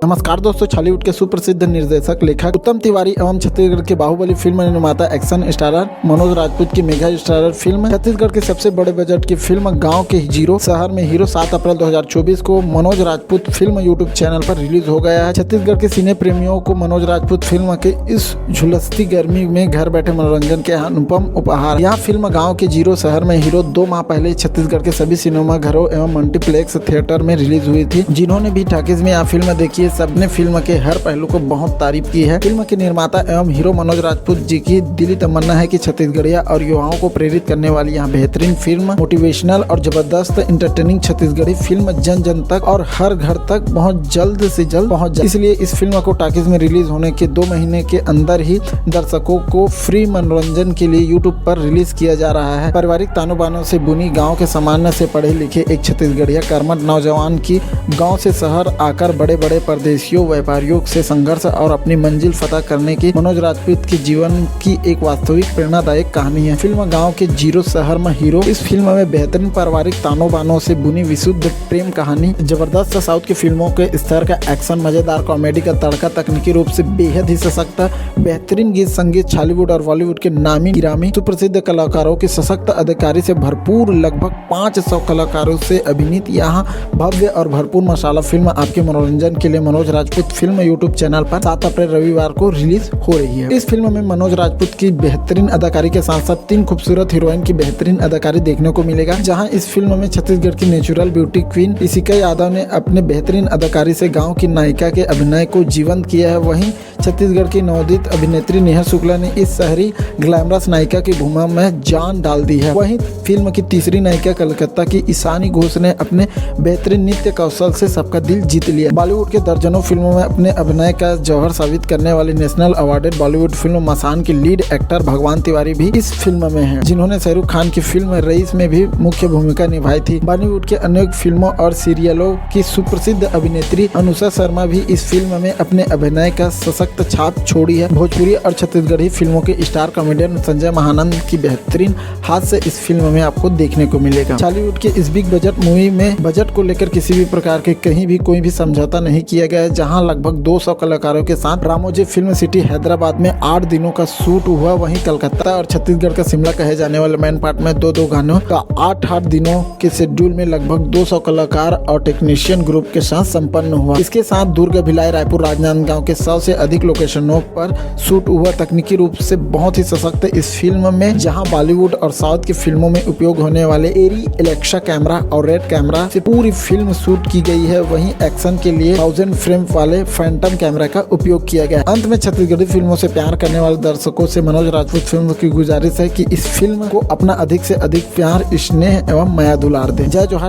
नमस्कार दोस्तों, छॉलीवुड के सुप्रसिद्ध निर्देशक लेखक उत्तम तिवारी एवं छत्तीसगढ़ के बाहुबली फिल्म निर्माता एक्शन स्टारर मनोज राजपूत की मेगा स्टारर फिल्म छत्तीसगढ़ के सबसे बड़े बजट की फिल्म गांव के जीरो शहर में हीरो 7 अप्रैल 2024 को Manoj Rajput film YouTube channel पर रिलीज हो गया है। छत्तीसगढ़ के सिने प्रेमियों को मनोज राजपूत फिल्म के इस झुलसती गर्मी में घर बैठे मनोरंजन के अनुपम उपहार। यह फिल्म गाँव के जीरो शहर में हीरो 2 माह पहले छत्तीसगढ़ के सभी सिनेमा घरों एवं मल्टीप्लेक्स थिएटर में रिलीज हुई थी। जिन्होंने भी टॉकीज में यह फिल्म देखी है, सबने फिल्म के हर पहलू को बहुत तारीफ की है। फिल्म के निर्माता एवं हीरो मनोज राजपूत जी की दिली तमन्ना है कि छत्तीसगढ़िया और युवाओं को प्रेरित करने वाली यह बेहतरीन फिल्म मोटिवेशनल और जबरदस्त इंटरटेनिंग छत्तीसगढ़ी फिल्म जन जन तक और हर घर तक बहुत जल्द से जल्द पहुंच जाए। इसलिए इस फिल्म को टॉकीज में रिलीज होने के 2 महीने के अंदर ही दर्शकों को फ्री मनोरंजन के लिए यूट्यूब पर रिलीज किया जा रहा है। पारिवारिक तानों बानों से बुनी गाँव के सामान्य से पढ़े लिखे एक छत्तीसगढ़िया कर्मठ नौजवान की गाँव से शहर आकर बड़े बड़े परदेशियों व्यापारियों से संघर्ष और अपनी मंजिल फतह करने की मनोज राजपूत के जीवन की एक वास्तविक प्रेरणादायक कहानी है। फिल्म गांव के जीरो शहर में हीरो इस फिल्म में बेहतरीन पारिवारिक तानों बानों से बुनी विशुद्ध प्रेम कहानी, जबरदस्त साउथ की फिल्मों के स्तर का एक्शन, मजेदार कॉमेडी का तड़का, तकनीकी रूप से बेहद ही सशक्त, बेहतरीन गीत संगीत, छॉलीवुड और बॉलीवुड के नामी गिरामी सुप्रसिद्ध कलाकारों की सशक्त अदाकारी से भरपूर लगभग 500 कलाकारों से अभिनीत यहाँ भव्य और भरपूर मसाला फिल्म आपके मनोरंजन के लिए Manoj Rajput film YouTube channel पर 7 अप्रैल रविवार को रिलीज हो रही है। इस फिल्म में मनोज राजपूत की बेहतरीन अदाकारी के साथ साथ 3 खूबसूरत हीरोइन की बेहतरीन अदाकारी देखने को मिलेगा। जहां इस फिल्म में छत्तीसगढ़ की natural beauty queen Ishika Yadav ने अपने बेहतरीन अदाकारी से गांव की नायिका के अभिनय को जीवंत किया है। वहीं छत्तीसगढ़ की नवोदित अभिनेत्री नेहा शुक्ला ने इस शहरी ग्लैमरस नायिका की भूमिका में जान डाल दी है। वहीं फिल्म की तीसरी नायिका कलकत्ता की ईशानी घोष ने अपने बेहतरीन नृत्य कौशल से सबका दिल जीत लिया। बॉलीवुड के दर्जनों फिल्मों में अपने अभिनय का जौहर साबित करने वाली नेशनल अवार्डेड बॉलीवुड फिल्म मसान की लीड एक्टर भगवान तिवारी भी इस फिल्म में हैं, जिन्होंने शाहरुख खान की फिल्म रईस में भी मुख्य भूमिका निभाई थी। बॉलीवुड के अनेक फिल्मों और सीरियलों की सुप्रसिद्ध अभिनेत्री अनुषा शर्मा भी इस फिल्म में अपने अभिनय का सशक्त छाप छोड़ी है। भोजपुरी और छत्तीसगढ़ी फिल्मों के स्टार कॉमेडियन संजय महानंद की बेहतरीन हाथ से इस फिल्म में आपको देखने को मिलेगा। बॉलीवुड के इस बिग बजट मूवी में बजट को लेकर किसी भी प्रकार के कहीं भी कोई भी समझौता नहीं किया गया है। जहां लगभग 200 कलाकारों के साथ रामोजी फिल्म सिटी हैदराबाद में 8 दिनों का शूट हुआ। वहीं कलकत्ता और छत्तीसगढ़ का शिमला कहे जाने वाले मेन पार्ट में 2-2 गानों का 8 दिनों के शेड्यूल में लगभग 200 कलाकार और टेक्नीशियन ग्रुप के साथ संपन्न हुआ। इसके साथ दुर्ग, भिलाई, रायपुर, राजनांदगांव के 100 से अधिक लोकेशनों पर शूट हुआ। तकनीकी रूप से बहुत ही सशक्त इस फिल्म में जहां बॉलीवुड और साउथ की फिल्मों में उपयोग होने वाले एरी एलेक्सा कैमरा और रेड कैमरा से पूरी फिल्म शूट की गई है। वहीं एक्शन के लिए 1000 फ्रेम वाले फैंटम कैमरा का उपयोग किया गया। अंत में छत्तीसगढ़ी फिल्मों से प्यार करने वाले दर्शकों से मनोज राजपूत फिल्म की गुजारिश है कि इस फिल्म को अपना अधिक से अधिक प्यार, स्नेह एवं माया दुलार दें। जय जोहार।